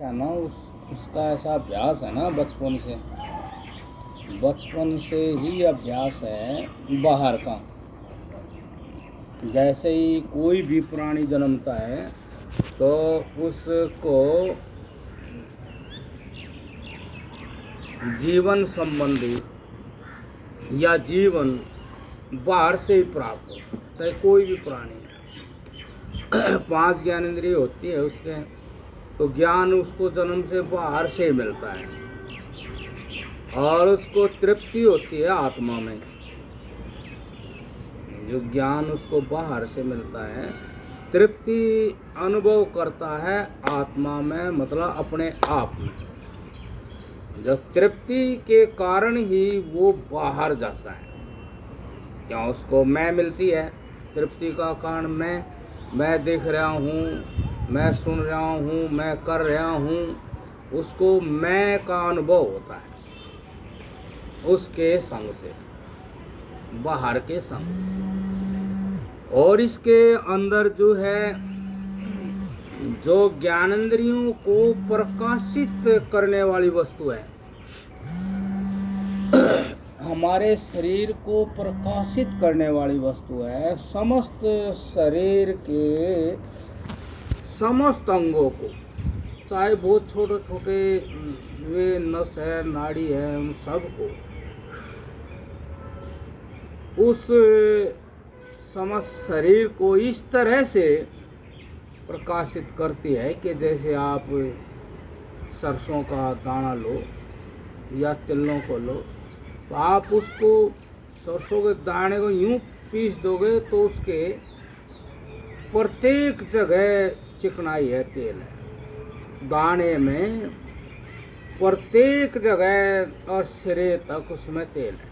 क्या ना उसका ऐसा अभ्यास है ना बचपन से ही अभ्यास है बाहर का। जैसे ही कोई भी प्राणी जन्मता है तो उसको जीवन संबंधी या जीवन बाहर से ही प्राप्त हो, चाहे कोई भी प्राणी है। 5 ज्ञानेंद्रिय होती है उसके, तो ज्ञान उसको जन्म से बाहर से ही मिलता है और उसको तृप्ति होती है आत्मा में। जो ज्ञान उसको बाहर से मिलता है, तृप्ति अनुभव करता है आत्मा में, मतलब अपने आप में। जो तृप्ति के कारण ही वो बाहर जाता है। क्या उसको मैं मिलती है, तृप्ति का कारण मैं देख रहा हूँ, मैं सुन रहा हूँ, मैं कर रहा हूँ, उसको मैं का अनुभव होता है उसके संग से, बाहर के संग से। और इसके अंदर जो है, जो ज्ञानेंद्रियों को प्रकाशित करने वाली वस्तु है, हमारे शरीर को प्रकाशित करने वाली वस्तु है, समस्त शरीर के समस्त अंगों को, चाहे बहुत छोटे छोटे वे नस है, नाड़ी है, उन सब को उस समस्त शरीर को इस तरह से प्रकाशित करती है कि जैसे आप सरसों का दाना लो या तिलों को लो, तो आप उसको सरसों के दाने को यूं पीस दोगे तो उसके प्रत्येक जगह चिकनाई है, तेल है दाने में, प्रत्येक जगह और सिरे तक उसमें तेल है।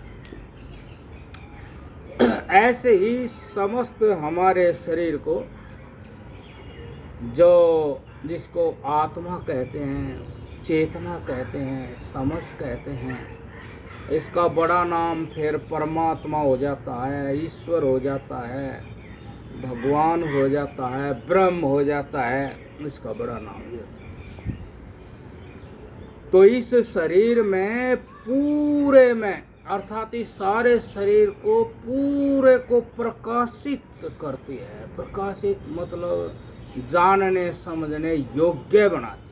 ऐसे ही समस्त हमारे शरीर को, जो जिसको आत्मा कहते हैं, चेतना कहते हैं, समझ कहते हैं, इसका बड़ा नाम फिर परमात्मा हो जाता है, ईश्वर हो जाता है, भगवान हो जाता है, ब्रह्म हो जाता है, इसका बड़ा नाम ये। तो इस शरीर में पूरे में, अर्थात इस सारे शरीर को पूरे को प्रकाशित करती है। प्रकाशित मतलब जानने समझने योग्य बनाती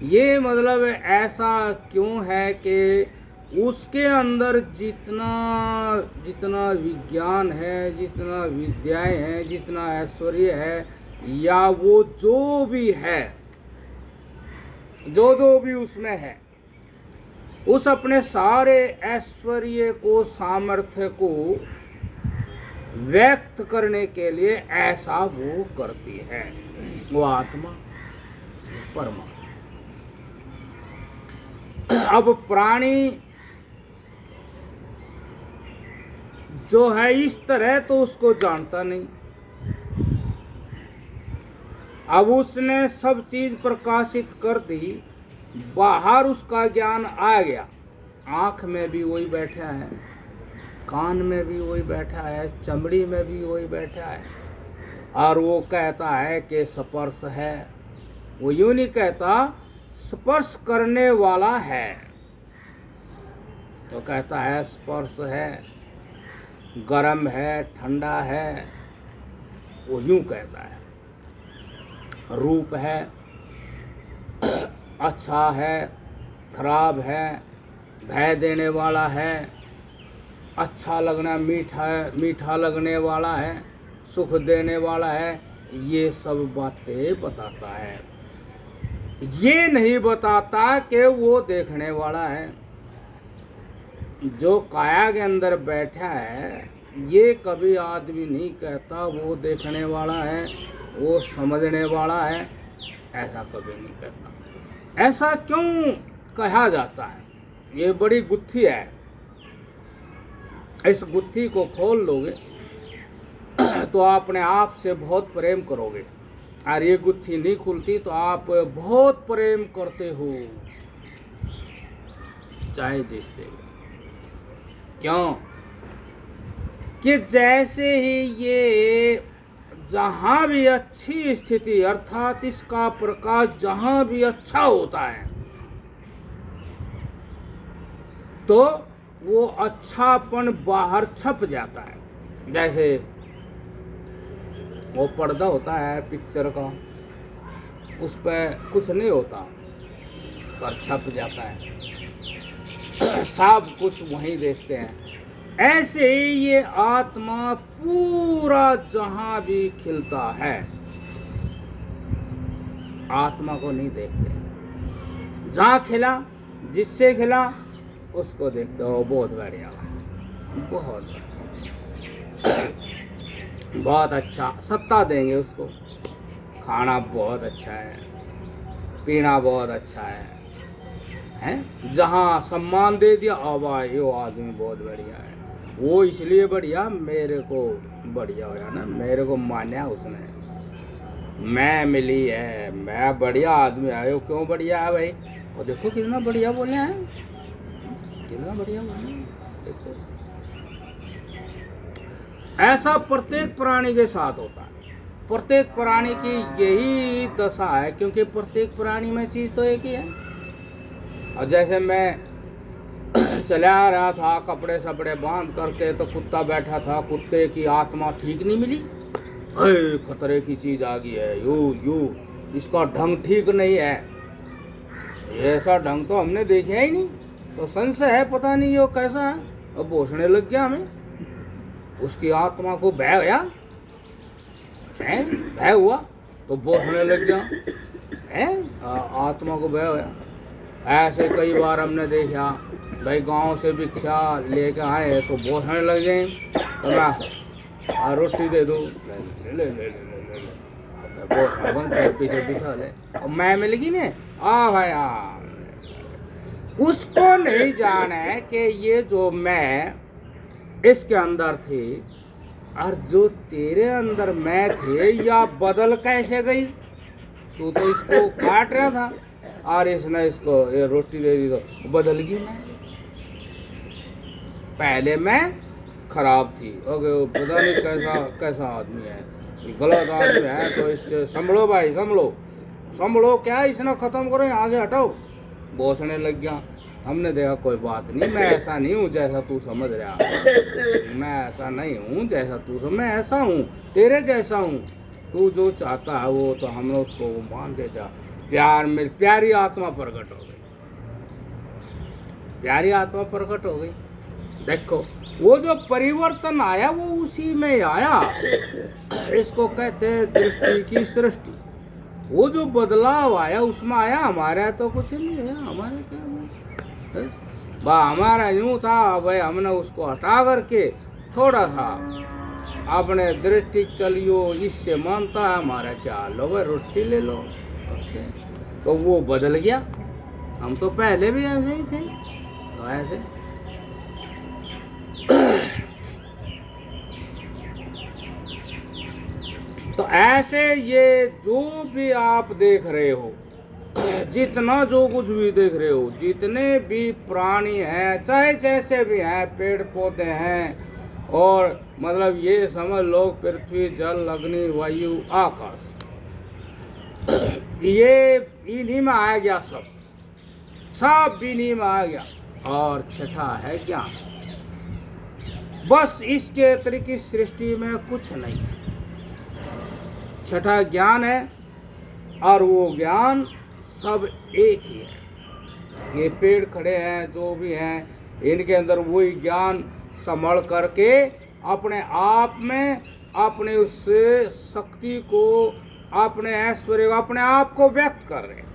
है। ये मतलब ऐसा क्यों है कि उसके अंदर जितना विज्ञान है, जितना विद्याएं हैं, जितना ऐश्वर्य है, या वो जो भी है, जो भी उसमें है, उस अपने सारे ऐश्वर्य को, सामर्थ्य को व्यक्त करने के लिए ऐसा वो करती है, वो आत्मा परमात्मा। अब प्राणी जो है इस तरह तो उसको जानता नहीं। अब उसने सब चीज प्रकाशित कर दी, बाहर उसका ज्ञान आ गया, आँख में भी वही बैठा है, कान में भी वही बैठा है, चमड़ी में भी वही बैठा है, और वो कहता है कि स्पर्श है। वो यूं नहीं कहता स्पर्श करने वाला है, तो कहता है स्पर्श है, गरम है, ठंडा है, वो यूं कहता है। रूप है, अच्छा है, खराब है, भय देने वाला है, अच्छा लगना, मीठा लगने वाला है, सुख देने वाला है, ये सब बातें बताता है। ये नहीं बताता कि वो देखने वाला है। जो काया के अंदर बैठा है, ये कभी आदमी नहीं कहता वो देखने वाला है, वो समझने वाला है, ऐसा कभी नहीं कहता। ऐसा क्यों कहा जाता है? ये बड़ी गुत्थी है। इस गुत्थी को खोल लोगे तो अपने आप से बहुत प्रेम करोगे, और ये गुत्थी नहीं खुलती तो आप बहुत प्रेम करते हो, चाहे जिससे। क्यों? कि जैसे ही ये जहाँ भी अच्छी स्थिति अर्थात इसका प्रकाश जहाँ भी अच्छा होता है तो वो अच्छापन बाहर छप जाता है। जैसे वो पर्दा होता है पिक्चर का, उस पर कुछ नहीं होता पर छप जाता है, सब कुछ वहीं देखते हैं। ऐसे ही ये आत्मा पूरा जहां भी खिलता है आत्मा को नहीं देखते, जहां खिला जिससे खिला उसको देखते हो। बहुत बढ़िया, बहुत बहुत अच्छा, सत्ता देंगे उसको। खाना बहुत अच्छा है, पीना बहुत अच्छा है? जहाँ सम्मान दे दिया आवा ये आदमी बहुत बढ़िया है, वो इसलिए बढ़िया मेरे को बढ़िया होया ना, मेरे को मान्या उसने, मैं मिली है, मैं बढ़िया आदमी आयो। क्यों बढ़िया है भाई? और देखो कितना बढ़िया बोले हैं, कितना बढ़िया बोले हैं, देखो। ऐसा प्रत्येक प्राणी के साथ होता है, प्रत्येक प्राणी की यही दशा है, क्योंकि प्रत्येक प्राणी में चीज तो एक ही है। और जैसे मैं चला आ रहा था कपड़े सपड़े बांध करके, तो कुत्ता बैठा था, कुत्ते की आत्मा ठीक नहीं मिली, अरे खतरे की चीज आ गई है, यू इसका ढंग ठीक नहीं है, ऐसा ढंग तो हमने देखा ही नहीं, तो संशय है पता नहीं ये कैसा है। अब बोसने लग गया हमें, उसकी आत्मा को भय होया, भय हुआ तो बोसने लग गया है, आत्मा को भय होया। ऐसे कई बार हमने देखा भाई, गांव से भिक्षा लेके आए तो बोसने लग गए, तो मैं रोटी दे दो, ले ले ले ले पीछे पीछे ले, और मैं मिल गई ने आ भाई उसको नहीं जाना है कि ये जो मैं इसके अंदर थी और जो तेरे अंदर मैं थे या बदल कैसे गई। तू तो इसको काट रहा था और इसने इसको ये रोटी दे दी तो बदल गई। मैं पहले मैं खराब थी, ओके पता नहीं कैसा कैसा आदमी है, गलत आदमी है, तो इससे संभलो भाई, संभलो क्या, इसने खत्म करो, आगे हटाओ। बोसने लग गया। हमने देखा कोई बात नहीं, मैं ऐसा नहीं हूँ जैसा तू समझ रहा, मैं ऐसा नहीं हूँ जैसा तू समझ, मैं ऐसा हूँ तेरे जैसा हूँ, तू जो चाहता है वो तो हम लोग उसको मान देता। प्यार में प्यारी आत्मा प्रकट हो गई, प्यारी आत्मा प्रकट हो गई। देखो वो जो परिवर्तन आया वो उसी में आया, इसको कहते हैं दृष्टि की सृष्टि। वो जो बदलाव आया उसमें आया, हमारा तो कुछ नहीं है, हमारा क्या बा, हमारा यूं था भाई, हमने उसको हटा करके थोड़ा सा अपने दृष्टि चलियो, इससे मानता है हमारा क्या लो भाई, रोटी ले लो, तो वो बदल गया। हम तो पहले भी ऐसे ही थे, तो ऐसे तो ऐसे ये जो भी आप देख रहे हो, जितना जो कुछ भी देख रहे हो, जितने भी प्राणी हैं, चाहे जैसे भी हैं, पेड़ पौधे हैं, और मतलब ये समझ लो पृथ्वी जल अग्नि वायु आकाश, ये इन्हीं में आ गया, सब इन्हीं में आ गया। और छठा है ज्ञान, बस इसके अतिरिक्त इस सृष्टि में कुछ नहीं है। छठा ज्ञान है, और वो ज्ञान सब एक ही है। ये पेड़ खड़े हैं जो भी हैं, इनके अंदर वही ज्ञान संभल करके अपने आप में अपने उस शक्ति को, अपने ऐश्वर्य को, अपने आप को व्यक्त कर रहे हैं।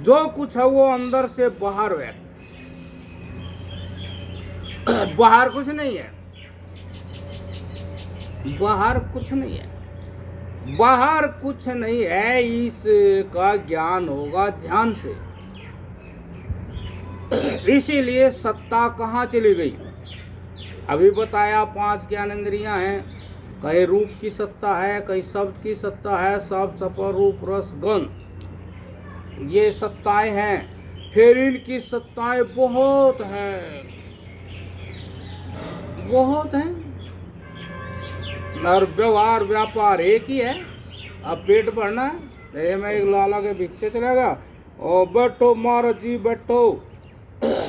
जो कुछ है वो अंदर से बाहर व्यक्त, बाहर कुछ नहीं है, बाहर कुछ नहीं है, बाहर कुछ नहीं है। इसका ज्ञान होगा ध्यान से। इसीलिए सत्ता कहाँ चली गई? अभी बताया 5 ज्ञानेंद्रियां हैं, कहीं रूप की सत्ता है, कहीं शब्द की सत्ता है, शब्द स्पर्श रूप रस गंध, ये सत्ताएं हैं। फिर इनकी सत्ताएं बहुत हैं, बहुत हैं। और व्यवहार व्यापार एक ही है। अब पेट भरना है, ये मैं एक लाला के भिक्षे चलेगा और बैठो महाराज जी बैठो।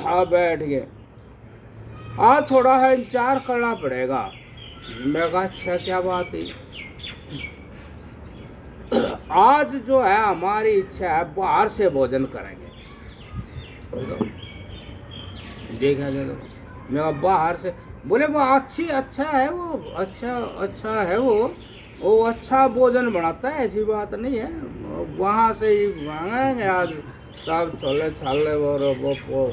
आप बैठ गए, आज थोड़ा है इंतजार करना पड़ेगा। मैं कहा अच्छा क्या बात है। आज जो है हमारी इच्छा है बाहर से भोजन करेंगे। देखा जाएगा, मैं बाहर से बोले वो अच्छा है, वो अच्छा है, वो अच्छा भोजन बनाता है, ऐसी बात नहीं है। वहाँ से ही मांगेंगे आज सब छोले छाले और वो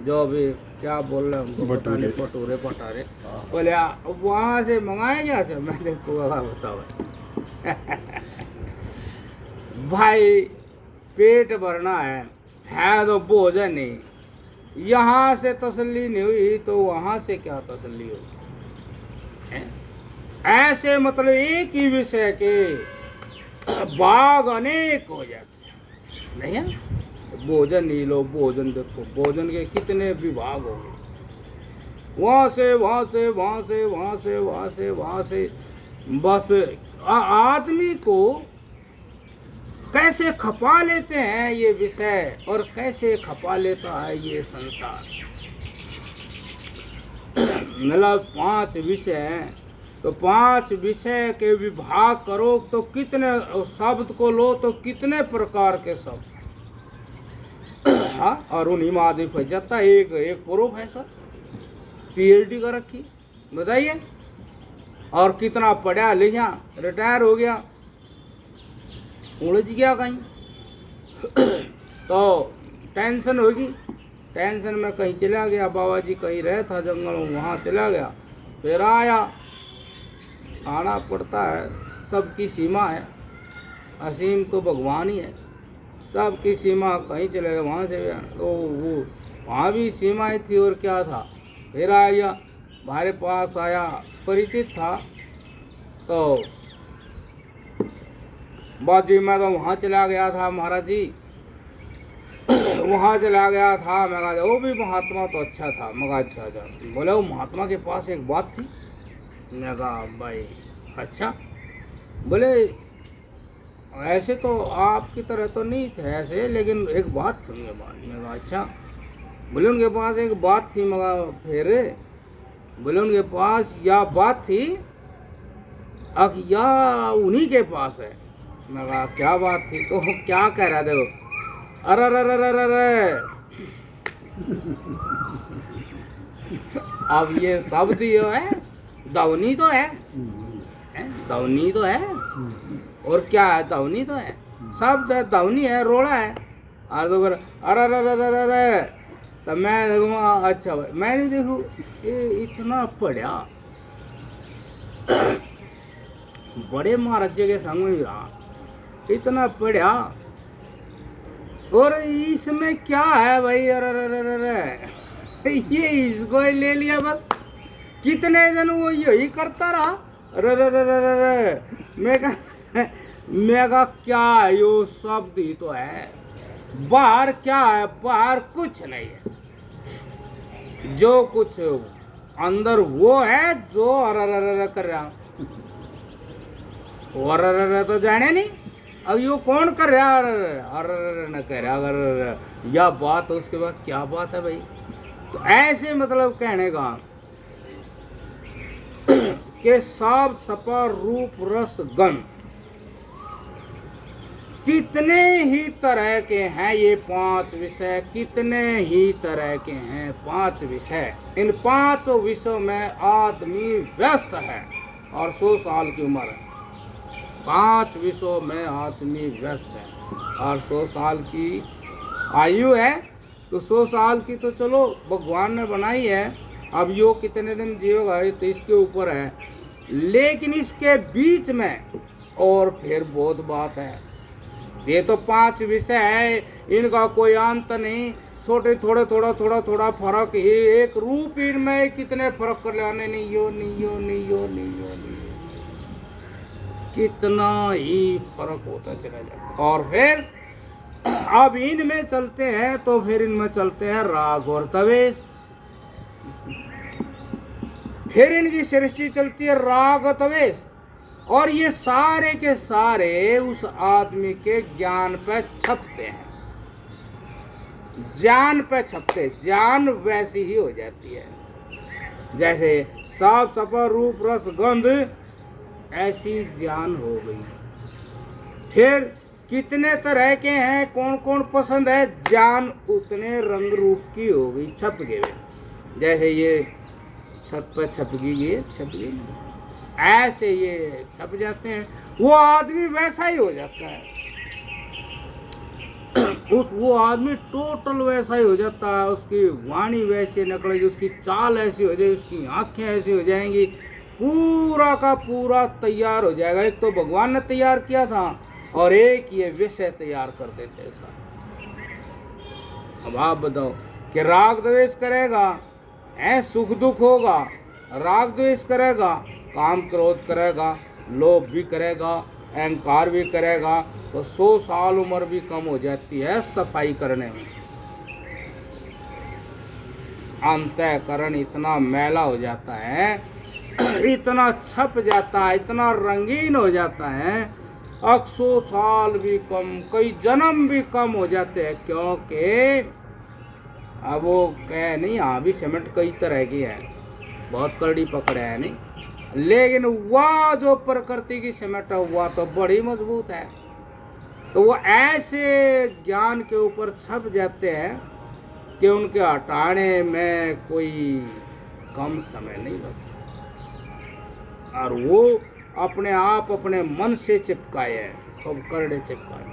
जो भी क्या बोल रहे हैं उनको भटूरे पटारे बोले वहाँ से मंगाए क्या थे। मैं देखो बताओ भाई पेट भरना है तो भोजन नहीं, यहाँ से तसल्ली नहीं हुई तो वहाँ से क्या तसल्ली होगी। ऐसे मतलब एक ही विषय के भाग अनेक हो जाते हैं, नहीं है। भोजन ही लो, भोजन देखो, भोजन के कितने विभाग हो गए, वहाँ से बस आदमी को कैसे खपा लेते हैं ये विषय और कैसे खपा लेता है ये संसार। मतलब 5 विषय हैं तो 5 विषय के विभाग करो तो कितने शब्द को लो तो कितने प्रकार के शब्द। हाँ, और उन्हीं में आदमी फंस जाता है। एक प्रोफेसर PhD कर रखी, बताइए, और कितना पढ़ा लिखा, रिटायर हो गया, उलझ गया कहीं तो टेंशन होगी। टेंशन में कहीं चला गया, बाबा जी कहीं रहे था जंगल में, वहाँ चला गया, फिर आया, आना पड़ता है, सबकी सीमा है, असीम तो भगवान ही है, सबकी सीमा। कहीं चले गए, वहाँ से तो वो वहाँ भी सीमाएं थी और क्या था। फिर आया, हमारे पास आया, परिचित था, तो बाजी मैं तो वहाँ चला गया था महाराज जी, वहाँ चला गया था। मैं कहा वो भी महात्मा तो अच्छा था। मैं कहा अच्छा। बोले वो महात्मा के पास एक बात थी। मैं कहा भाई अच्छा। बोले ऐसे तो आपकी तरह तो नहीं थे ऐसे, लेकिन एक बात थी उनके पास। मैं कहा अच्छा। बोले उनके पास एक बात थी। मैं कहा फिर? बोले उनके पास या बात थी अब या उन्हीं के पास है। मैं कहा क्या बात थी? तो क्या कह रहा था वो? अरे अब ये शब्द ये है, दवनी तो है, दवनी तो है, और क्या है? दवनी तो है, शब्द है, दवनी है, रोड़ा है। और तो अरे तब मैं देखूँगा अच्छा भाई, मैं नहीं देखूँ ये इतना पढ़ा, बड़े महाराज के संग में रहा, इतना पढ़ा, और इसमें क्या है भाई? अरे ये इसको ही ले लिया बस। कितने दिन वो यही करता रहा। अरे मैं कहा क्या है यो शब्द ही तो है, बाहर क्या है? बाहर कुछ नहीं है, जो कुछ अंदर वो है जो अरे कर रहा। अरे तो जाने नहीं, अब यो कौन कर रहा? अरे न कह रहा अगर या बात है, उसके बाद क्या बात है भाई? तो ऐसे मतलब कहने का कि शब्द सपा रूप रस गंध कितने ही तरह के हैं ये 5 विषय, कितने ही तरह के हैं 5 विषय। इन 5 विषयों में आदमी व्यस्त है और 100 साल की उम्र है। 5 विषयों में आदमी व्यस्त है और 100 साल की आयु है। तो 100 साल की तो चलो भगवान ने बनाई है, अब यो कितने दिन जिएगा ये तो इसके ऊपर है, लेकिन इसके बीच में और फिर बहुत बात है। ये तो 5 विषय है, इनका कोई अंत नहीं, छोटे थोड़ा फर्क ही, एक रूप इनमें कितने फर्क कर लाने, नहीं यो नहीं, कितना ही फर्क होता चला जाता। और फिर अब इनमें चलते हैं तो फिर इनमें चलते हैं राग और द्वेष, फिर इनकी सृष्टि चलती है राग द्वेष, और ये सारे के सारे उस आदमी के ज्ञान पे छपते हैं, ज्ञान पे छपते, ज्ञान वैसी ही हो जाती है जैसे साफ सफा रूप रस गंध, ऐसी ज्ञान हो गई। फिर कितने तरह के हैं, कौन कौन पसंद है, ज्ञान उतने रंग रूप की हो गई, छप गए। जैसे ये छत पर छप गई, ये छप गई, ऐसे ये छप जाते हैं। वो आदमी वैसा ही हो जाता है, वो आदमी टोटल वैसा ही हो जाता है। उसकी वाणी वैसी निकलेगी, उसकी चाल ऐसी हो जाएगी, उसकी आंखें ऐसी हो जाएंगी, पूरा का पूरा तैयार हो जाएगा। एक तो भगवान ने तैयार किया था और एक ये विषय तैयार कर देते हैं साथ। अब आप बताओ कि राग द्वेष करेगा, सुख दुख होगा, राग द्वेष करेगा, काम क्रोध करेगा, लोभ भी करेगा, अहंकार भी करेगा, तो 100 साल उम्र भी कम हो जाती है सफाई करने में। अंतःकरण इतना मैला हो जाता है, इतना छप जाता है, इतना रंगीन हो जाता है, 100 साल भी कम, कई जन्म भी कम हो जाते हैं। क्योंकि अब वो कह नहीं, हाँ भी सीमेंट कई तरह की है, बहुत कड़ी पकड़ है नहीं, लेकिन वह जो प्रकृति की सीमेंट है वह तो बड़ी मजबूत है। तो वो ऐसे ज्ञान के ऊपर छप जाते हैं कि उनके हटाने में कोई कम समय नहीं लगता, और वो अपने आप अपने मन से चिपकाए हैं, खूब करड़े चिपकाए।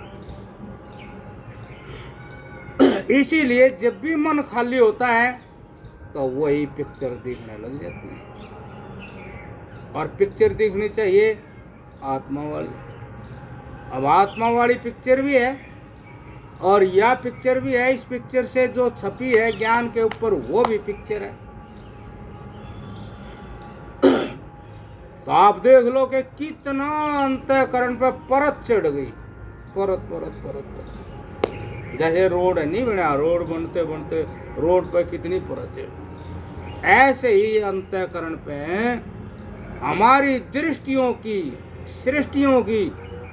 इसीलिए जब भी मन खाली होता है तो वही पिक्चर दिखने लग जाती है, और पिक्चर दिखनी चाहिए आत्मा वाली। अब आत्मा वाली पिक्चर भी है और यह पिक्चर भी है, इस पिक्चर से जो छपी है ज्ञान के ऊपर वो भी पिक्चर है। तो आप देख लो कि कितना अंतःकरण पर परत चढ़ गई, परत परत परत परत। जैसे रोड है नहीं बना, रोड बनते बनते रोड पर कितनी परत चढ़, ऐसे ही अंतःकरण पे हमारी दृष्टियों की, सृष्टियों की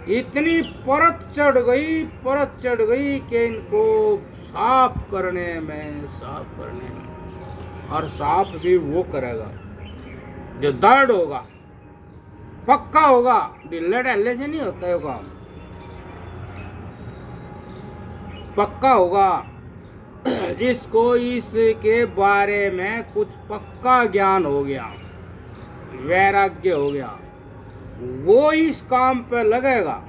इतनी परत चढ़ गई कि इनको साफ करने में, और साफ भी वो करेगा जो दृढ़ होगा, पक्का होगा, ढिल्ले ढल्ले से नहीं होता है काम, पक्का होगा। जिसको इसके बारे में कुछ पक्का ज्ञान हो गया, वैराग्य हो गया, वो इस काम पर लगेगा।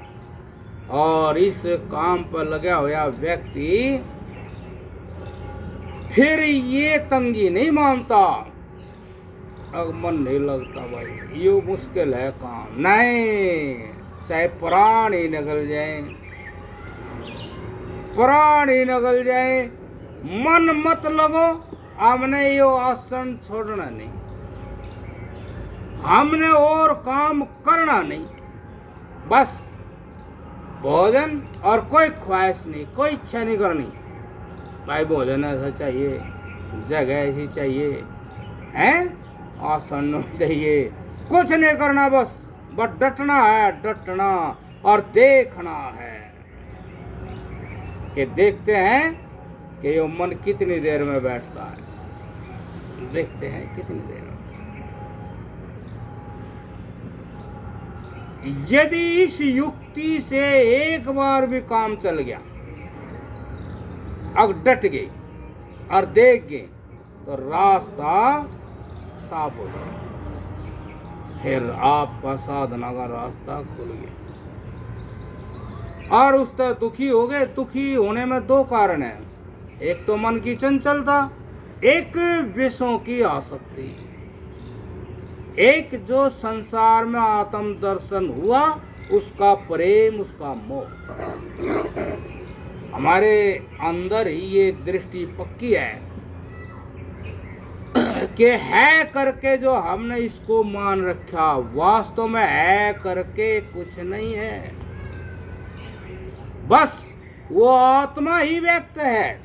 और इस काम पर लगा हुआ व्यक्ति फिर ये तंगी नहीं मानता, अब मन नहीं लगता भाई, ये मुश्किल है काम, नहीं, चाहे प्राण ही निकल जाए, प्राण ही निकल जाए, मन मत लगो, हमने ये आसन छोड़ना नहीं, हमने और काम करना नहीं, बस भोजन और कोई ख्वाहिश नहीं, कोई इच्छा नहीं करनी भाई, भोजन ऐसा चाहिए, जगह ऐसी चाहिए, हैं, आसन चाहिए, कुछ नहीं करना, बस डटना है, डटना, और देखना है कि देखते हैं कि ये मन कितनी देर में बैठता है, देखते हैं कितनी देर में। यदि इस युक्ति से एक बार भी काम चल गया, अब डट गई और देख गए, तो रास्ता साफ हो गया, फिर आपका साधना का रास्ता खुल गया। और उस तरह दुखी हो गए, दुखी होने में दो कारण हैं, एक तो मन की चंचलता, एक विषयों की आसक्ति, एक जो संसार में आत्म दर्शन हुआ उसका प्रेम, उसका मोह। हमारे अंदर ही ये दृष्टि पक्की है कि है करके जो हमने इसको मान रखा, वास्तव में है करके कुछ नहीं है, बस वो आत्मा ही व्यक्त है।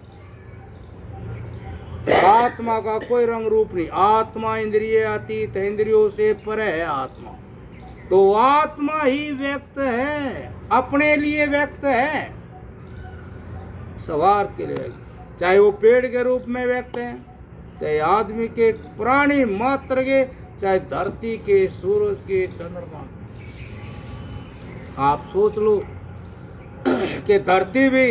आत्मा का कोई रंग रूप नहीं। आत्मा इंद्रिय अतीत है, इंद्रियों से परे है आत्मा। तो आत्मा ही व्यक्त है, अपने लिए व्यक्त है, स्वार्थ के लिए। चाहे वो पेड़ के रूप में व्यक्त है, चाहे आदमी के, प्राणी मात्र के, चाहे धरती के, सूरज के, चंद्रमा। आप सोच लो कि धरती भी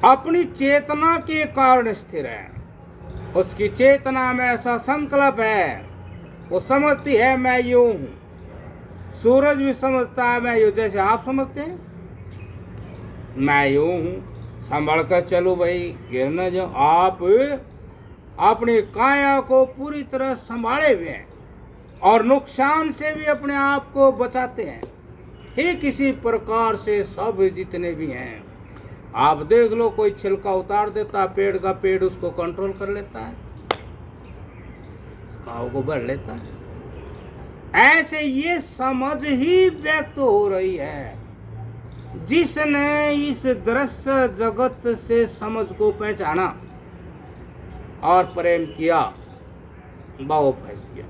अपनी चेतना के कारण स्थिर है। उसकी चेतना में ऐसा संकल्प है, वो समझती है मैं यूं हूं। सूरज भी समझता है मैं यूं, जैसे आप समझते हैं मैं यूं हूं, संभल कर चलो भाई, गिर न जाओ। आप अपनी काया को पूरी तरह संभाले हुए हैं और नुकसान से भी अपने आप को बचाते हैं। ठीक किसी प्रकार से सब जितने भी हैं, आप देख लो, कोई छिलका उतार देता है पेड़ का, पेड़ उसको कंट्रोल कर लेता है, घाव को भर लेता है। ऐसे ये समझ ही व्यक्त हो रही है। जिसने इस दृश्य जगत से समझ को पहचाना और प्रेम किया, वो फंस गया।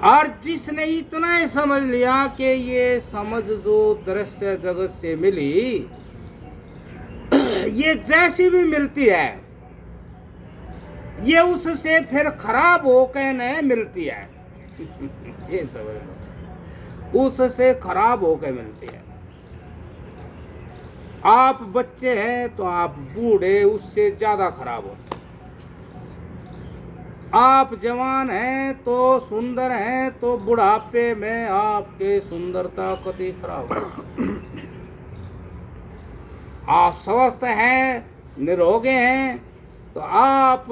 और जिसने इतना ही समझ लिया कि ये समझ जो दृश्य जगत से मिली, ये जैसी भी मिलती है, ये उससे फिर खराब होकर नहीं मिलती है। ये समझ लो, उससे खराब होकर मिलती है। आप बच्चे हैं तो आप बूढ़े उससे ज्यादा खराब होते। आप जवान हैं तो सुंदर हैं, तो बुढ़ापे में आपके सुंदरता कति खराब है। आप स्वस्थ हैं, निरोगे हैं, तो आप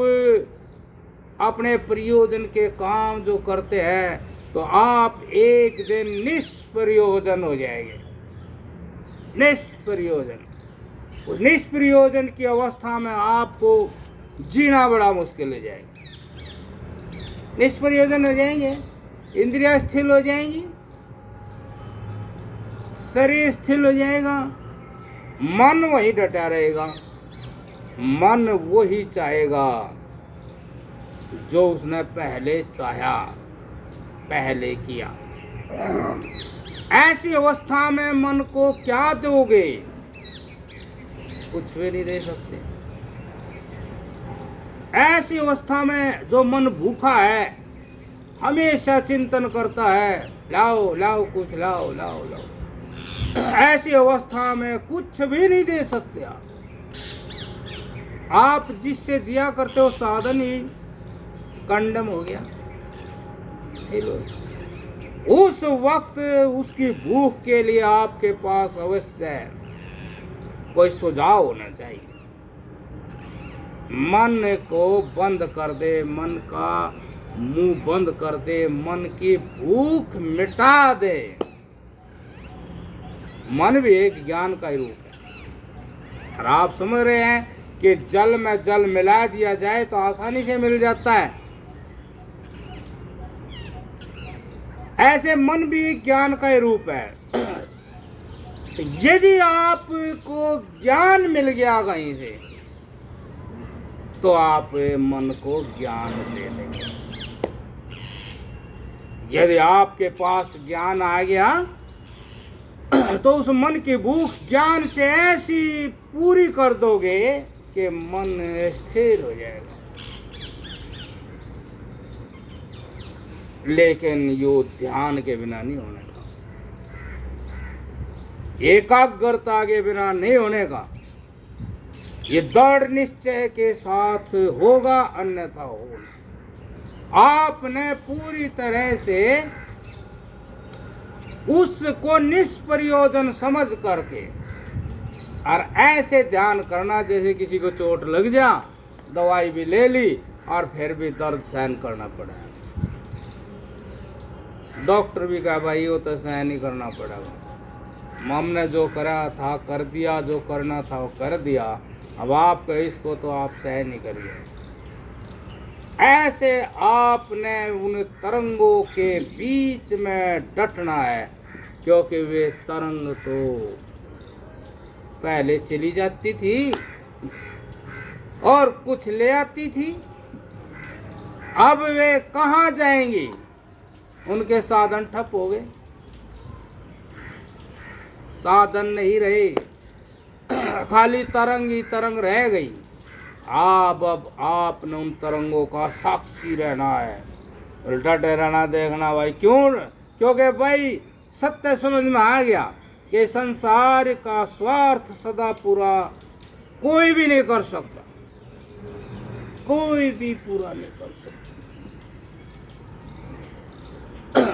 अपने प्रयोजन के काम जो करते हैं, तो आप एक दिन निष्प्रयोजन हो जाएंगे। निष्प्रयोजन, उस निष्प्रयोजन की अवस्था में आपको जीना बड़ा मुश्किल हो जाएगा। निष्प्रयोजन हो जाएंगे, इंद्रियां स्थिर हो जाएंगी, शरीर स्थिर हो जाएगा, मन वही डटा रहेगा। मन वही चाहेगा जो उसने पहले चाहा, पहले किया। ऐसी अवस्था में मन को क्या दोगे? कुछ भी नहीं दे सकते। ऐसी अवस्था में जो मन भूखा है, हमेशा चिंतन करता है, लाओ लाओ कुछ लाओ लाओ लाओ, ऐसी अवस्था में कुछ भी नहीं दे सकते। आप जिससे दिया करते हो साधन ही कंडम हो गया। उस वक्त उसकी भूख के लिए आपके पास अवश्य कोई सुझाव होना चाहिए। मन को बंद कर दे, मन का मुंह बंद कर दे, मन की भूख मिटा दे। मन भी एक ज्ञान का ही रूप है। और आप समझ रहे हैं कि जल में जल मिला दिया जाए तो आसानी से मिल जाता है। ऐसे मन भी एक ज्ञान का ही रूप है। यदि आपको ज्ञान मिल गया कहीं से, तो आप मन को ज्ञान दे देंगे। यदि आपके पास ज्ञान आ गया, तो उस मन की भूख ज्ञान से ऐसी पूरी कर दोगे कि मन स्थिर हो जाएगा। लेकिन यो ध्यान के बिना नहीं होने का, एकाग्रता के बिना नहीं होने का। ये दृढ़ निश्चय के साथ होगा, अन्यथा होगा। आपने पूरी तरह से उसको निष्प्रयोजन समझ करके और ऐसे ध्यान करना जैसे किसी को चोट लग जा, दवाई भी ले ली और फिर भी दर्द सहन करना पड़ा। डॉक्टर भी कहा भाई वो तो सहन ही करना पड़ेगा। हमने जो करा था कर दिया, जो करना था वो कर दिया, अब आप इसको तो आप सहन नहीं करिए। ऐसे आपने उन तरंगों के बीच में डटना है, क्योंकि वे तरंग तो पहले चली जाती थी और कुछ ले आती थी, अब वे कहाँ जाएंगी? उनके साधन ठप हो गए, साधन नहीं रहे, खाली तरंग ही तरंग रह गई। अब आपने उन तरंगों का साक्षी रहना है, उल्टा ठहराना देखना भाई। क्यों? क्योंकि भाई सत्य समझ में आ गया कि संसार का स्वार्थ सदा पूरा कोई भी नहीं कर सकता, कोई भी पूरा नहीं कर सकता।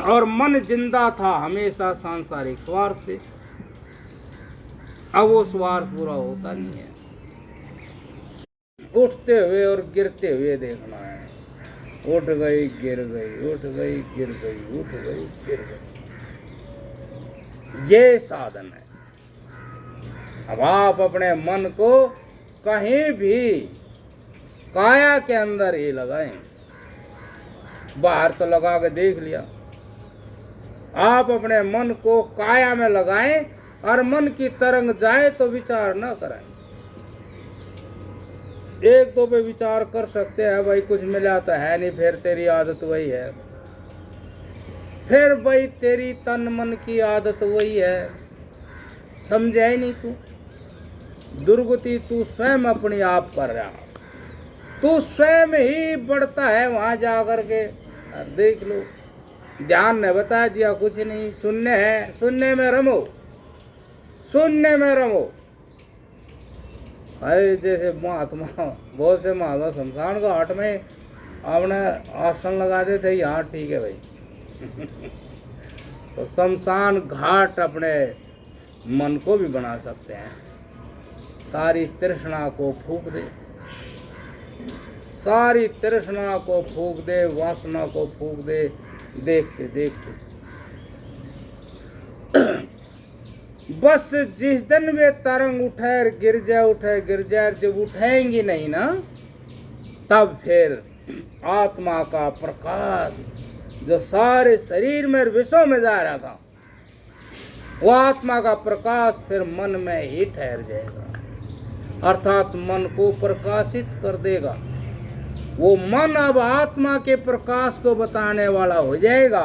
और मन जिंदा था हमेशा सांसारिक स्वार्थ से, अब वो स्वार्थ पूरा होता नहीं है। उठते हुए और गिरते हुए देखना है, उठ गई गिर गई, उठ गई गिर गई, उठ गई गिर गई, ये साधन है। अब आप अपने मन को कहीं भी काया के अंदर ही लगाएं, बाहर तो लगा के देख लिया, आप अपने मन को काया में लगाएं और मन की तरंग जाए तो विचार न करें। एक दो पे विचार कर सकते हैं, भाई कुछ मिला तो है नहीं, फिर तेरी आदत वही है, फिर भाई तेरी तन मन की आदत वही है, समझा ही नहीं तू। दुर्गति तू स्वयं अपनी आप कर रहा, तू स्वयं ही बढ़ता है वहां जाकर के। देख लो, ध्यान ने बता दिया कुछ नहीं, शून्य है, शून्य में रमो, शून्य में रमो। अरे जैसे महात्मा, बहुत से महात्मा शमशान घाट में अपने आसन लगाते थे, यहाँ ठीक है भाई। तो शमशान घाट अपने मन को भी बना सकते हैं, सारी तृष्णा को फूंक दे, सारी तृष्णा को फूंक दे, वासना को फूंक दे, देखते देखते। बस जिस दिन वे तरंग उठे गिर जाए, जब उठेंगी नहीं ना, तब फिर आत्मा का प्रकाश जो सारे शरीर में विषयों में जा रहा था, वो आत्मा का प्रकाश फिर मन में ही ठहर जाएगा, अर्थात मन को प्रकाशित कर देगा। वो मन अब आत्मा के प्रकाश को बताने वाला हो जाएगा,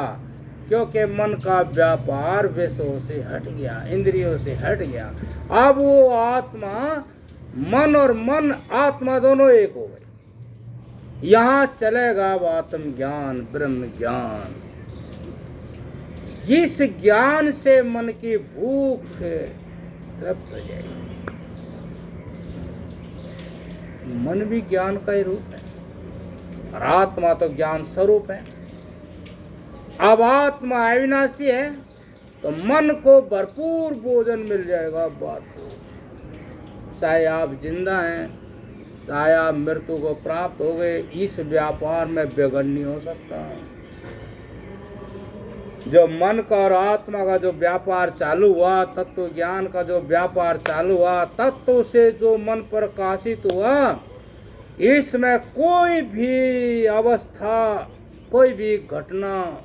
क्योंकि मन का व्यापार विषयों से हट गया, इंद्रियों से हट गया। अब वो आत्मा, मन और मन आत्मा दोनों एक हो गए। यहाँ चलेगा अब आत्म ज्ञान, ब्रह्म ज्ञान। इस ज्ञान से मन की भूख तृप्त हो जाएगी। मन भी ज्ञान का ही रूप है और आत्मा तो ज्ञान स्वरूप है। अब आत्मा अविनाशी है तो मन को भरपूर भोजन मिल जाएगा, भरपूर। चाहे आप जिंदा हैं, चाहे आप मृत्यु को प्राप्त हो गए, इस व्यापार में विघ्न नहीं हो सकता। जो मन का और आत्मा का जो व्यापार चालू हुआ, तत्व ज्ञान का जो व्यापार चालू हुआ, तत्व से जो मन प्रकाशित हुआ, इसमें कोई भी अवस्था, कोई भी घटना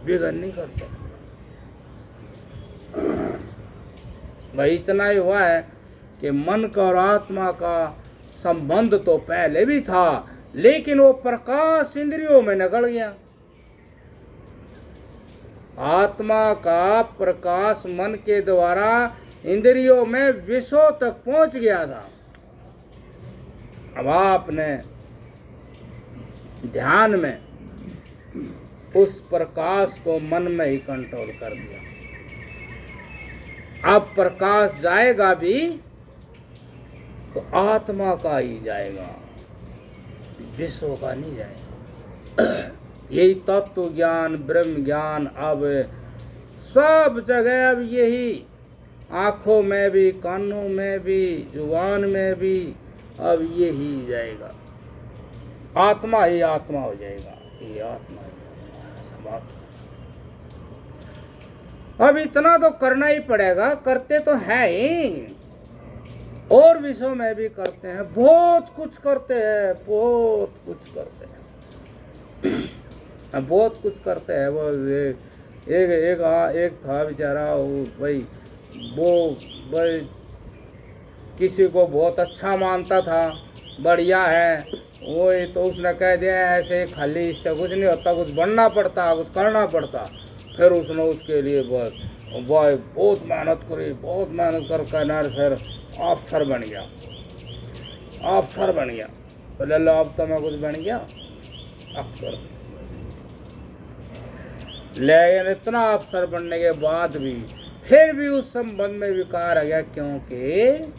विघ्न नहीं कर सकता। भाई इतना ही हुआ है कि मन का और आत्मा का संबंध तो पहले भी था, लेकिन वो प्रकाश इंद्रियों में निकल गया। आत्मा का प्रकाश मन के द्वारा इंद्रियों में विषयों तक पहुंच गया था। अब आपने ध्यान में उस प्रकाश को मन में ही कंट्रोल कर दिया। अब प्रकाश जाएगा भी तो आत्मा का ही जाएगा, विश्व का नहीं जाएगा। यही तत्व ज्ञान, ब्रह्म ज्ञान अब सब जगह, अब यही आँखों में भी, कानों में भी, जुबान में भी, अब यही जाएगा। आत्मा ही आत्मा हो जाएगा, ये आत्मा ही बात। अब इतना तो करना ही पड़ेगा, करते तो है ही, और विषयों में भी करते हैं, बहुत कुछ करते हैं, बहुत कुछ करते हैं, बहुत कुछ करते हैं। वो एक था बेचारा, वो भाई वो भाई किसी को बहुत अच्छा मानता था, बढ़िया है, वो तो उसने कह दिया ऐसे खाली इससे कुछ नहीं होता, कुछ बनना पड़ता, कुछ करना पड़ता। फिर उसने उसके लिए बहुत मेहनत करी, बहुत मेहनत कर कर फिर अफसर बन गया, अफसर बन गया। तो ले लो अब तो मैं कुछ बन गया अफसर। लेकिन इतना अफसर बनने के बाद भी फिर भी उस संबंध में विकार आ गया, क्योंकि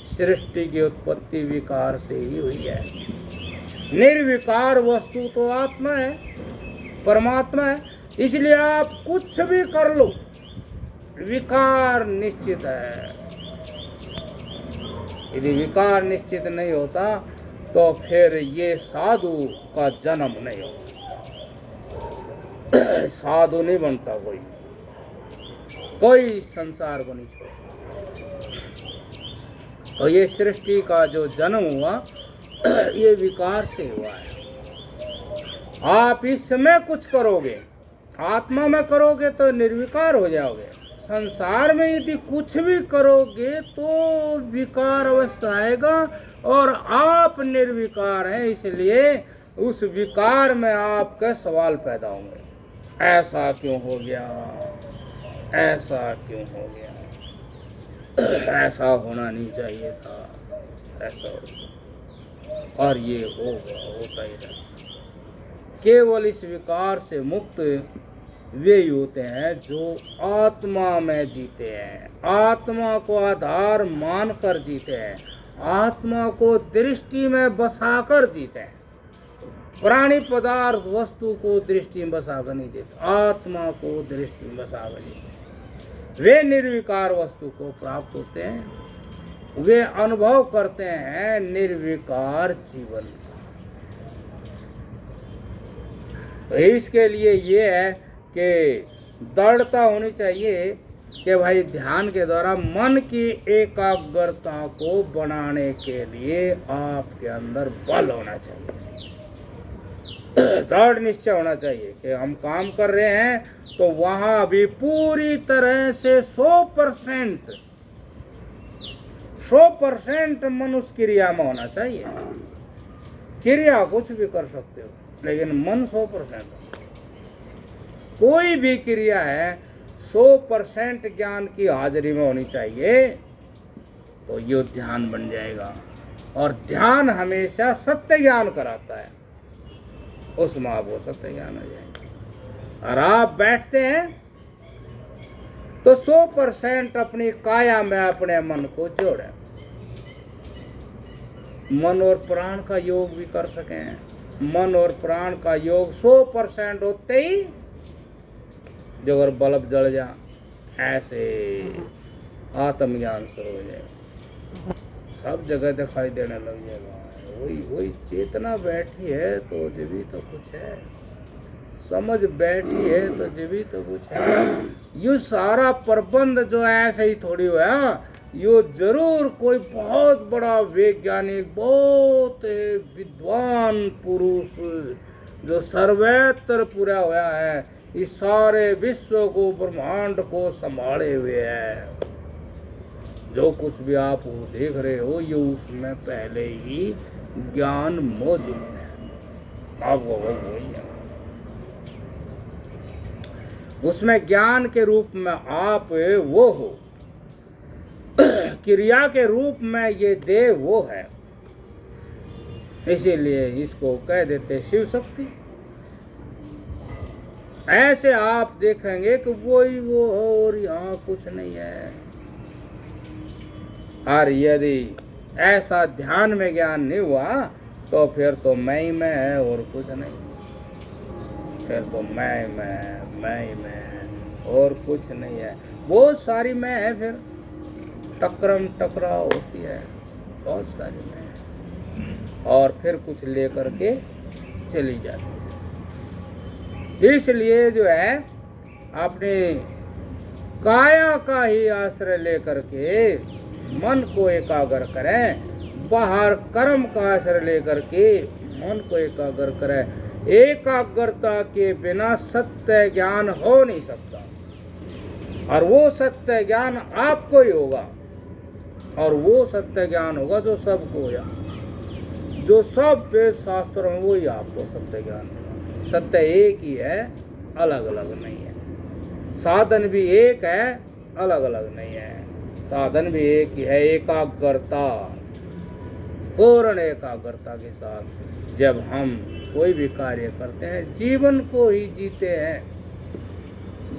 सृष्टि की उत्पत्ति विकार से ही हुई है। निर्विकार वस्तु तो आत्मा है, परमात्मा है। इसलिए आप कुछ भी कर लो, विकार निश्चित है। यदि विकार निश्चित नहीं होता तो फिर ये साधु का जन्म नहीं होता, साधु नहीं बनता कोई संसार को नहीं छोड़ता। तो ये सृष्टि का जो जन्म हुआ ये विकार से हुआ है। आप इसमें कुछ करोगे, आत्मा में करोगे तो निर्विकार हो जाओगे। संसार में यदि कुछ भी करोगे तो विकार अवश्य आएगा, और आप निर्विकार हैं, इसलिए उस विकार में आपके सवाल पैदा होंगे। ऐसा क्यों हो गया, ऐसा क्यों हो गया, ऐसा होना नहीं चाहिए था, ऐसा हो गया, और ये होगा, होता ही रहता। केवल इस विकार से मुक्त वे ही होते हैं जो आत्मा में जीते हैं, आत्मा को आधार मानकर जीते हैं, आत्मा को दृष्टि में बसाकर जीते हैं। प्राणी पदार्थ वस्तु को दृष्टि में बसाकर नहीं जीते, आत्मा को दृष्टि में बसाकर जीते। वे निर्विकार वस्तु को प्राप्त होते हैं, वे अनुभव करते हैं निर्विकार जीवन। तो इसके लिए ये है कि दृढ़ता होनी चाहिए कि भाई ध्यान के द्वारा मन की एकाग्रता को बनाने के लिए आपके अंदर बल होना चाहिए, दृढ़ निश्चय होना चाहिए कि हम काम कर रहे हैं तो वहां भी पूरी तरह से 100% मनुष्य क्रिया में होना चाहिए। क्रिया कुछ भी कर सकते हो लेकिन मन 100%। कोई भी क्रिया है 100% ज्ञान की हाजिरी में होनी चाहिए, तो ये ध्यान बन जाएगा। और ध्यान हमेशा सत्य ज्ञान कराता है, उसमें आपको सत्य ज्ञान आ जाएगा। और आप बैठते हैं तो 100% अपनी काया में अपने मन को जोड़ें, मन और प्राण का योग भी कर सकें। मन और प्राण का योग 100% होते ही जो अगर बल्ब जल जा ऐसे आत्मज्ञान शुरू हो जाएगा, सब जगह दिखाई देने लग जाएगा। वही चेतना बैठी है तो जीवी तो कुछ है, समझ बैठी है तो जीवी तो कुछ है। ये सारा प्रबंध जो ऐसे ही थोड़ी हुआ, यो जरूर कोई बहुत बड़ा वैज्ञानिक, बहुत विद्वान पुरुष जो सर्वत्र पूरा हुआ है, इस सारे विश्व को, ब्रह्मांड को संभाले हुए है। जो कुछ भी आप देख रहे हो ये उसमें पहले ही ज्ञान मौजूद है, आपको वही है। उसमें ज्ञान के रूप में आप वो हो, क्रिया के रूप में ये देह वो है, इसीलिए इसको कह देते शिव शक्ति। ऐसे आप देखेंगे कि वही वो और यहाँ कुछ नहीं है। और यदि ऐसा ध्यान में ज्ञान नहीं हुआ तो फिर तो मैं ही मैं है और कुछ नहीं, फिर तो मैं ही मैं और कुछ नहीं है। बहुत सारी मैं है, फिर टकराव होती है, बहुत सारी मैं, और फिर कुछ लेकर के चली जाती है। इसलिए जो है अपने काया का ही आश्रय लेकर के मन को एकाग्र करें, बाहर कर्म का आश्रय लेकर के मन को एकाग्र करें। एकाग्रता के बिना सत्य ज्ञान हो नहीं सकता। और वो सत्य ज्ञान आपको ही होगा, और वो सत्य ज्ञान होगा जो सबको होगा, जो सब वेद शास्त्रों में, वही आपको सत्य ज्ञान होगा। सत्य एक ही है, अलग अलग नहीं है। साधन भी एक है, अलग अलग नहीं है। साधन भी एक ही है, एकाग्रता, पूर्ण एकाग्रता के साथ जब हम कोई भी कार्य करते हैं, जीवन को ही जीते हैं,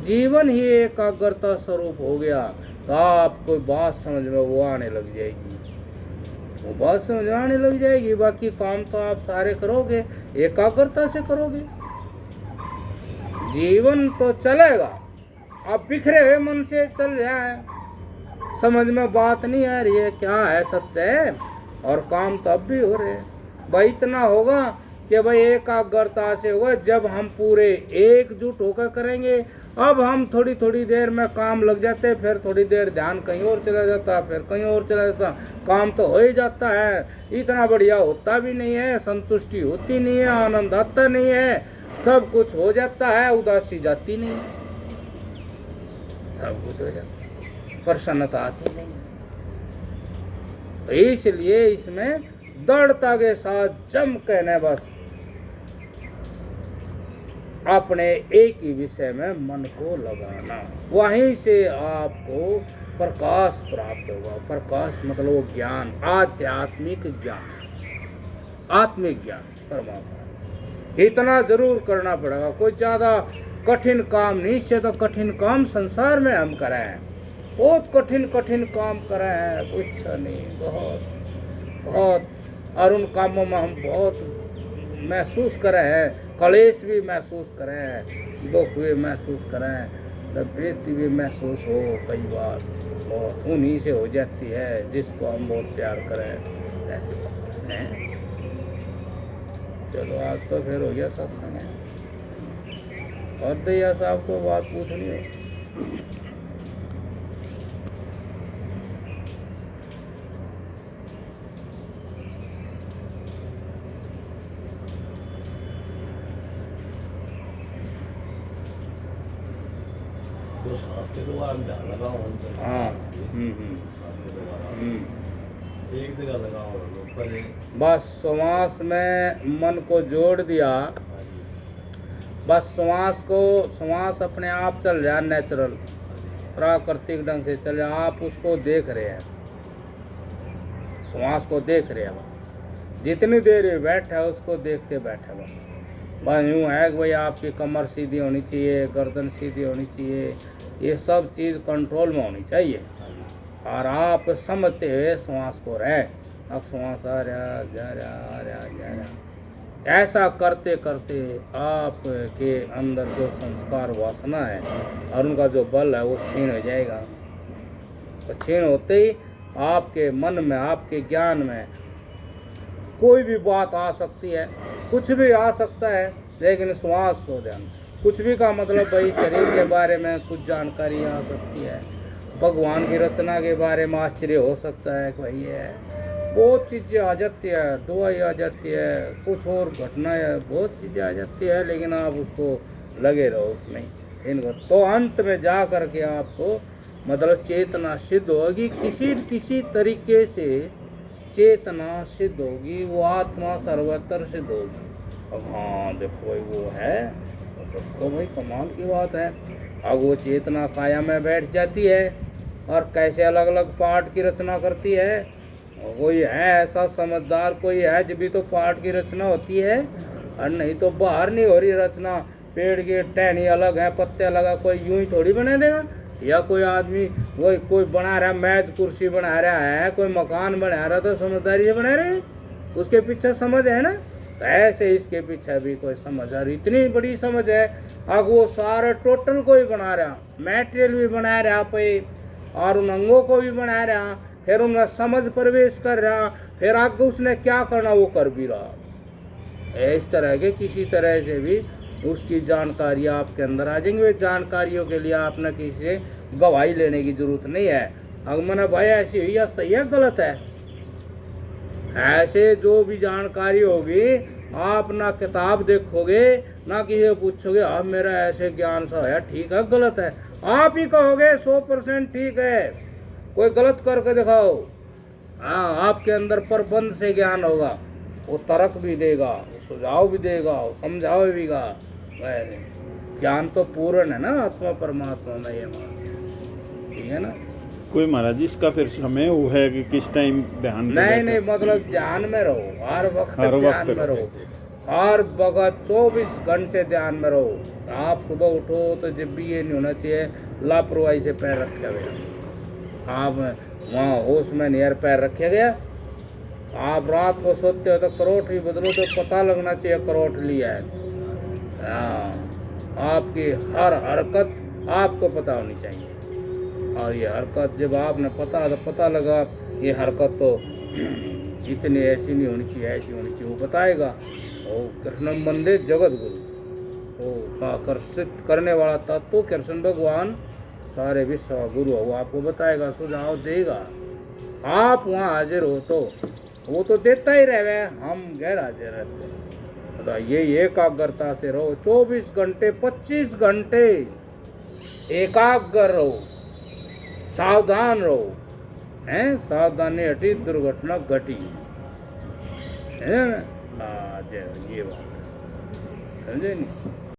जीवन ही एकाग्रता स्वरूप हो गया, तो आप कोई बात समझ में वो आने लग जाएगी, वो बात समझ में आने लग जाएगी। बाकी काम तो आप सारे करोगे, एकाग्रता से करोगे। जीवन तो चलेगा, आप बिखरे हुए मन से चल रहा है, समझ में बात नहीं आ रही है क्या है सत्य है, और काम तब भी हो रहे हैं। भाई इतना होगा कि भाई एकाग्रता से होगा जब हम पूरे एकजुट होकर करेंगे। अब हम थोड़ी थोड़ी देर में काम लग जाते, फिर थोड़ी देर ध्यान कहीं और चला जाता, फिर कहीं और चला जाता, काम तो हो ही जाता है, इतना बढ़िया होता भी नहीं है, संतुष्टि होती नहीं है, आनंद आता नहीं है, सब कुछ हो जाता है, उदासी जाती नहीं है, सब कुछ हो जाता है, प्रसन्नता आती नहीं है। तो इसलिए इसमें दृढ़ता के साथ जम कहने बस अपने एक ही विषय में मन को लगाना, वहीं से आपको प्रकाश प्राप्त होगा। प्रकाश मतलब वो ज्ञान, आध्यात्मिक ज्ञान, आत्मिक ज्ञान, परमात्मा। इतना जरूर करना पड़ेगा, कोई ज़्यादा कठिन काम नहीं से, तो कठिन काम संसार में हम करें हैं, बहुत कठिन कठिन काम करें हैं, कुछ नहीं, बहुत बहुत, और उन कामों में हम बहुत महसूस करें हैं, कलेश भी महसूस करें, दुख भी महसूस करें, तबीयत भी महसूस हो कई बार, और उन्हीं से हो जाती है जिसको हम बहुत प्यार करें। चलो आज तो फिर हो गया सत्संग है, और दैया साहब को बात पूछनी हो। हाँ, एक जगह लगाओ, बस श्वास में मन को जोड़ दिया, बस श्वास अपने आप चल रहा, नेचुरल प्राकृतिक ढंग से चल रहा, आप उसको देख रहे हैं, श्वास को देख रहे हैं, बस जितनी देर ये बैठा है उसको देखते बैठे, बस यूँ है कि भाई आपकी कमर सीधी होनी चाहिए, गर्दन सीधी होनी चाहिए, ये सब चीज़ कंट्रोल में होनी चाहिए, और आप समझते हुए श्वास को रहे, अब श्वास आ रहा जा रहा, आ रहा जा रहा, ऐसा करते करते आपके अंदर जो संस्कार वासना है और उनका जो बल है वो क्षीण हो जाएगा। तो क्षीण होते ही आपके मन में, आपके ज्ञान में कोई भी बात आ सकती है, कुछ भी आ सकता है, लेकिन श्वास को ध्यान, कुछ भी का मतलब भाई शरीर के बारे में कुछ जानकारी आ सकती है, भगवान की रचना के बारे में आश्चर्य हो सकता है कि भाई है, बहुत चीज़ें आ जाती है, दवाई आ जाती है, कुछ और घटना है, बहुत चीज़ें आ जाती है, लेकिन आप उसको लगे रहो उसमें इनको, तो अंत में जा कर के आपको मतलब चेतना सिद्ध होगी, किसी तरीके से चेतना सिद्ध होगी, वो आत्मा सर्वत्र सिद्ध होगी। अब हाँ देखो भाई वो है, देखो भाई कमाल की बात है, अब वो चेतना काया में बैठ जाती है और कैसे अलग अलग पार्ट की रचना करती है। कोई है ऐसा समझदार, कोई है जब भी तो पार्ट की रचना होती है, और नहीं तो बाहर नहीं हो रही रचना, पेड़ की टहनी अलग है, पत्ते अलग है, कोई यूं ही थोड़ी बना देगा, या कोई आदमी वही कोई बना रहा है, मेज कुर्सी बना रहा है, कोई मकान बना रहा, तो समझदारी से बना रहे हैं, उसके पीछे समझ है ना, तो ऐसे इसके पीछे भी कोई समझ है, इतनी बड़ी समझ है। अब वो सारे टोटल को ही बना रहा, मैटेरियल भी बना रहा पे, और उन अंगों को भी बना रहा, फिर उनका समझ प्रवेश कर रहा, फिर आगे उसने क्या करना वो कर भी रहा। इस तरह के किसी तरह से भी उसकी जानकारी आपके अंदर आ जाएंगी। वे जानकारियों के लिए आपने किसी से गवाही लेने की जरूरत नहीं है। अगर मैंने भाई ऐसी हुई या सही है गलत है, ऐसे जो भी जानकारी होगी आप ना किताब देखोगे ना कि ये पूछोगे अब मेरा ऐसे ज्ञान सा है, ठीक है गलत है, आप ही कहोगे 100% ठीक है। कोई गलत करके दिखाओ, हाँ आपके अंदर प्रबंध से ज्ञान होगा, वो तर्क भी देगा, वो सुझाव भी देगा, वो समझावे भी गा। ज्ञान तो पूर्ण है ना आत्मा परमात्मा में, ये मान, ठीक है ना। कोई महाराज इसका फिर समय वो है कि किस टाइम ध्यान में नहीं बैठे? नहीं, मतलब ध्यान में रहो, हर वक्त हर ध्यान वक्त में रहो, हर वक्त 24 घंटे ध्यान में रहो। आप सुबह उठो तो जब भी ये नहीं होना चाहिए लापरवाही से पैर रखा गया, आप वहाँ होश में नहीं पैर रखा गया। आप रात को सोते हो तो करोट ही बदलो तो पता लगना चाहिए करोट लिया है। हाँ, आपकी हर हरकत आपको पता होनी चाहिए, और ये हरकत जब आपने पता लगा ये हरकत तो इतनी ऐसी नहीं होनी चाहिए, ऐसी होनी चाहिए, वो बताएगा। और कृष्ण बंदे जगत गुरु, वो आकर्षित करने वाला तत्व कृष्ण भगवान सारे विश्व का गुरु है, वो आपको बताएगा, सुझाव देगा। आप वहाँ हाजिर हो तो वो तो देता ही रहे, हम गैर हाजिर रहते हैं। तो ये एकाग्रता से रहो, 24 घंटे 25 घंटे एकाग्र रहो, सावधान रहो, हैं, सावधानी हटी दुर्घटना घटी, है ना। ये बात समझे नहीं।